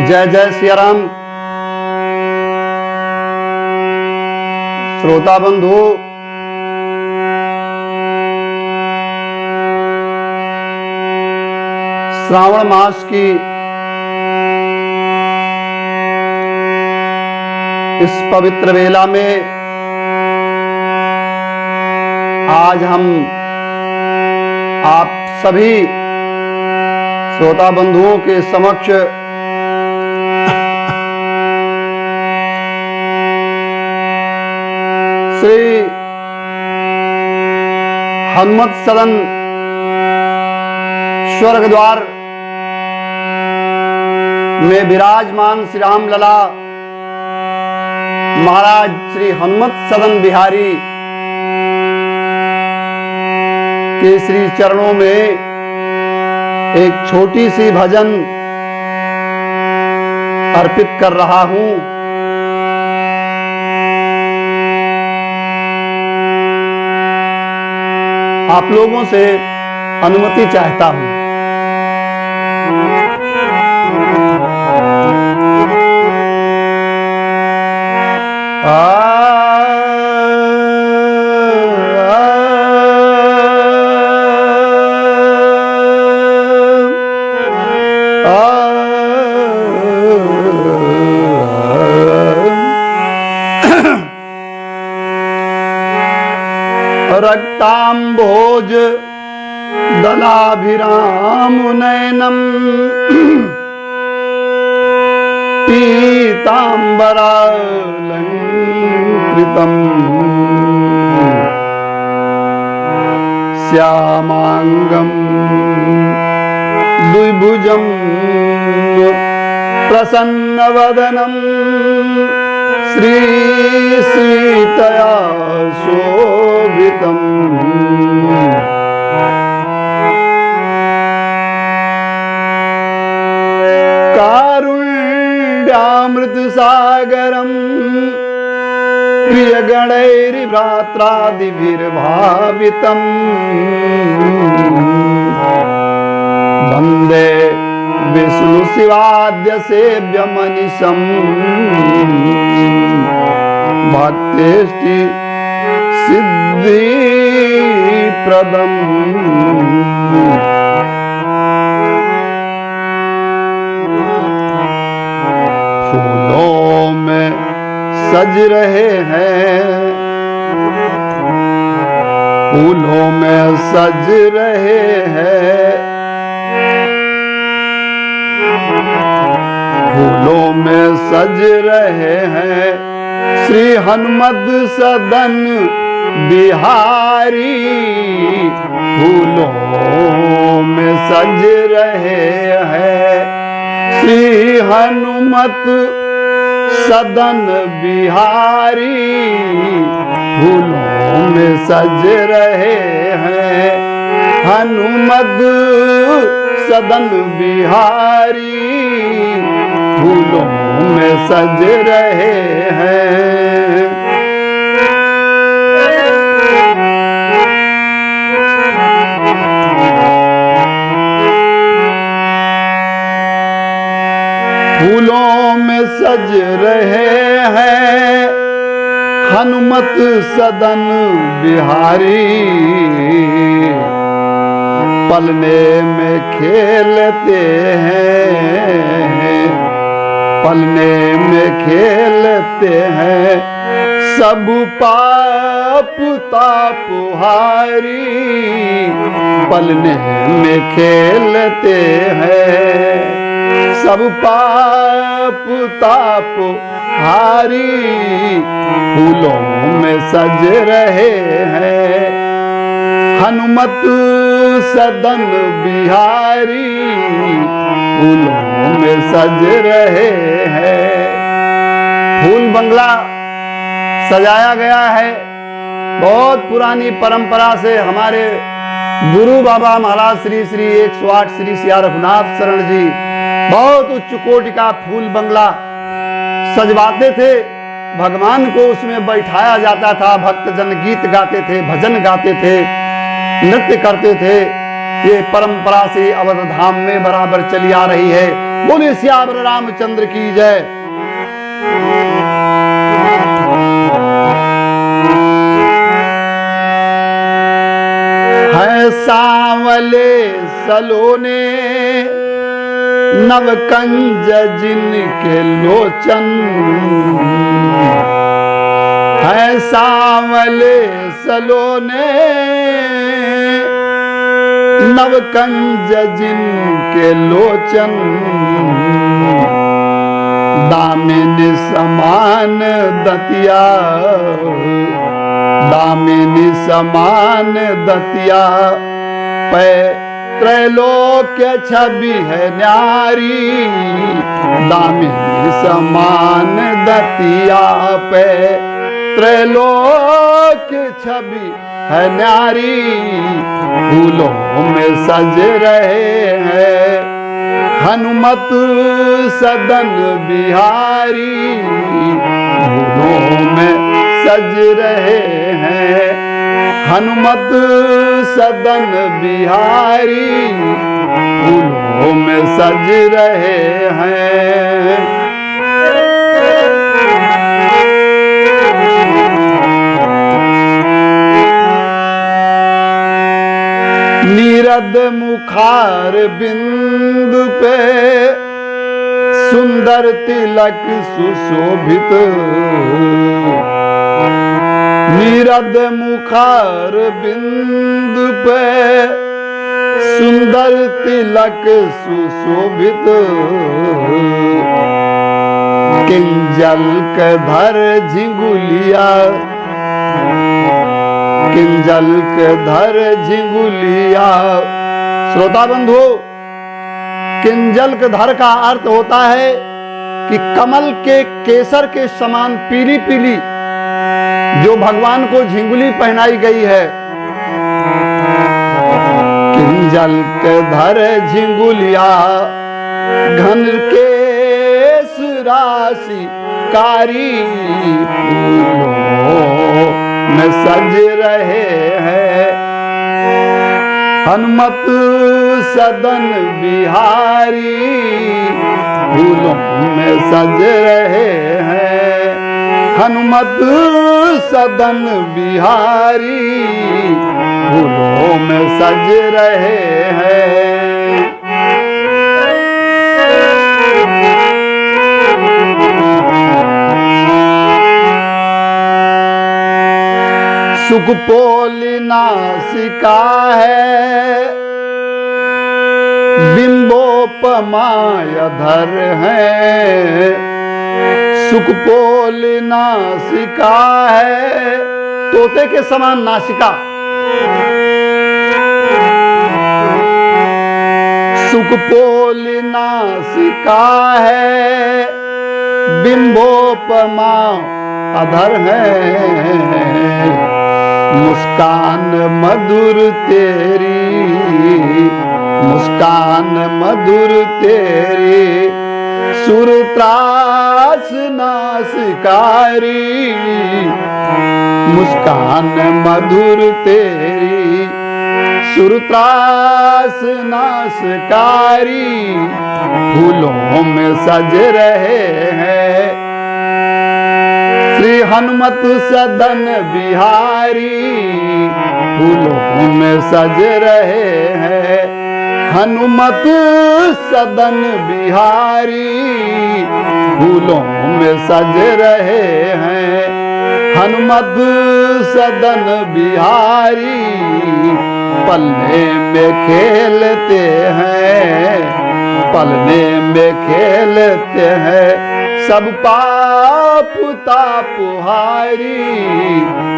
जय जय सिया राम। श्रोता बंधु, श्रावण मास की इस पवित्र वेला में आज हम आप सभी श्रोता बंधुओं के समक्ष श्री हनुमत सदन स्वर्ग द्वार में विराजमान श्री राम लला महाराज श्री हनुमत सदन बिहारी के श्री चरणों में एक छोटी सी भजन अर्पित कर रहा हूं। आप लोगों से अनुमति चाहता हूं। रक्तांबोज दलाभिराम नयनम पीतांबरालंकृतम श्यामांगम द्विभुजम प्रसन्नवदनम श्री सीतया शोभितम कारुण्यामृत सागरम प्रियगणैर्भ्रात्रादिभिर्भावितम वंदे विष्णु शिवाद्य सेव्य मनीषम भक्तेष्टि सिद्धि प्रदम। फूलों में सज रहे हैं, फूलों में सज रहे हैं, फूलों में सज रहे हैं श्री हनुमत सदन बिहारी। फूलों में सज रहे हैं श्री हनुमत सदन बिहारी। फूलों में सज रहे हैं हनुमत सदन बिहारी। फूलों में सज रहे हैं। फूलों में सज रहे हैं हनुमत सदन बिहारी। पलने में खेलते हैं, पलने में खेलते हैं सब पाप ताप हारी। पलने में खेलते हैं सब पाप ताप हारी। फूलों में सज रहे हैं हनुमत सदन बिहारी। फूलों में सज रहे हैं। फूल बंगला सजाया गया है। बहुत पुरानी परंपरा से हमारे गुरु बाबा महाराज श्री श्री 108 श्री सिया रघुनाथ शरण जी बहुत उच्च कोटि का फूल बंगला सजवाते थे। भगवान को उसमें बैठाया जाता था। भक्तजन गीत गाते थे, भजन गाते थे, नृत्य करते थे। ये परंपरा से अवध धाम में बराबर चली आ रही है। बोले सियावर रामचंद्र की जय। है सांवले सलोने नवकंज जिनके लोचन, है सांवले सलोने नवकंज जिनके लोचन, दामिनी समान दतिया, दामिनी समान दतिया पे त्रैलोक्य छवि है न्यारी, दामिनी समान दतिया पे त्रैलोक्य छवि है न्यारी, फूलों में सज रहे हैं हनुमत सदन बिहारी, फूलों में सज रहे हैं हनुमत सदन बिहारी, फूलों में सज रहे हैं। नीरद मुखार बिंदु पे सुंदर तिलक सुशोभित, नीरद मुखार बिंदु पे सुंदर तिलक सुशोभित, किंजल धर झिंगुलिया, किंजल धर झिंगुलिया। श्रोता बंधु, किंजल धर का अर्थ होता है कि कमल के केसर के समान पीली पीली जो भगवान को झिंगुली पहनाई गई है। किंजल धर झिंगुलिया घन केस राशि कारी, फूलों में सज रहे हैं हनुमत सदन बिहारी, फूलों में सज रहे हैं हनुमत सदन बिहारी, फूलों में सज रहे हैं। सुखपोली नासिका है बिंबोपमाय धर है, सुखपोली नासिका है तोते के समान नासिका, सुखपोली नासिका है बिंबोपमा अधर है, मुस्कान मधुर तेरी, मुस्कान मधुर तेरी सुरत्रास नासकारी, मुस्कान मधुर तेरी सुरत्रास नासकारी, फूलों में सज रहे हैं श्री हनुमत सदन बिहारी, फूलों में सज रहे हैं हनुमत सदन बिहारी, फूलों में सज रहे हैं हनुमत सदन बिहारी, पलने में खेलते हैं, पलने में खेलते हैं सब पाप तापहारी,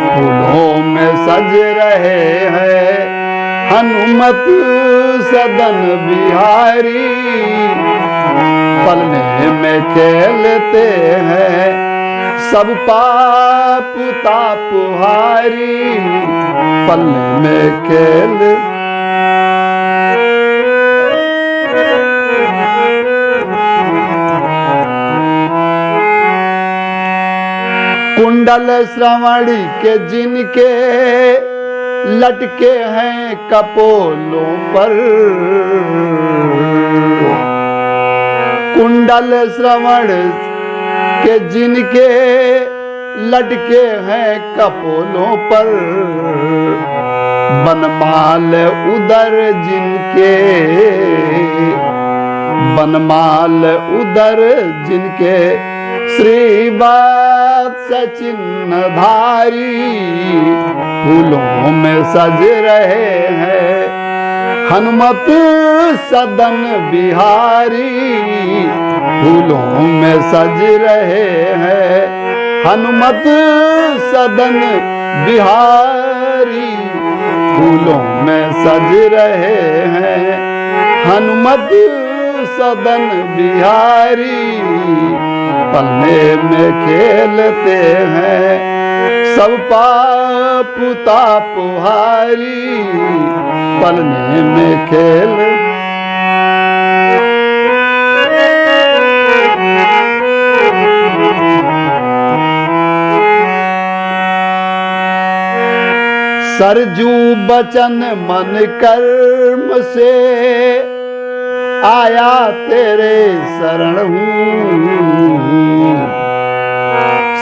फूलों में सज रहे हैं हनुमत सदन बिहारी, पलने में खेलते हैं सब पाप तापहारी, पलने में खेल कुंडल श्रवणी के जिनके लटके हैं कपोलों पर, कुंडल श्रवण के जिनके लटके हैं कपोलों पर, बनमाल उदर जिनके, बनमाल उदर जिनके, श्रीवत्स चिन्ह धारी फूलों में सज रहे हैं, हनुमत सदन बिहारी फूलों में सज रहे हैं, हनुमत सदन बिहारी फूलों में सज रहे हैं, हनुमत सदन बिहारी पलने में खेलते हैं सब पाप तापहारी, पलने में खेल सरजू बचन मन कर्म से आया तेरे शरण हूँ,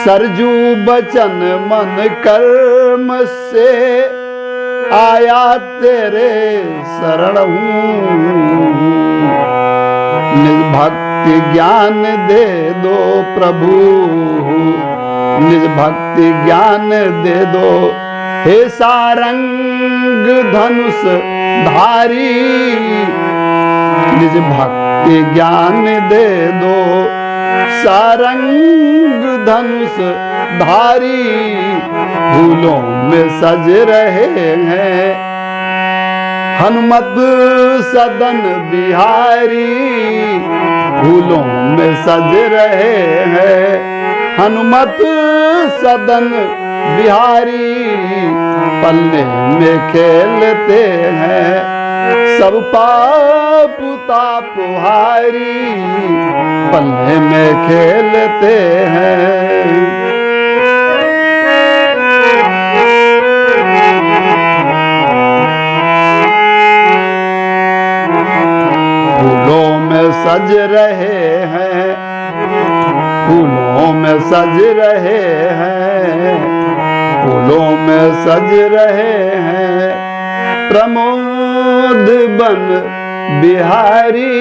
सरजू बचन मन कर्म से आया तेरे शरण हूँ, निज भक्ति ज्ञान दे दो प्रभु, निज भक्ति ज्ञान दे दो, हे सारंग धनुष धारी निज भक्ति ज्ञान दे दो, सारंग धनुष धारी फूलों में सज रहे हैं, हनुमत सदन बिहारी फूलों में सज रहे हैं, हनुमत सदन बिहारी पल्ले में खेलते हैं सब पाप तापहारी, पल्ले में खेलते हैं। फूलों में सज रहे हैं, फूलों में सज रहे हैं, फूलों में सज रहे हैं, प्रमोद बन बिहारी।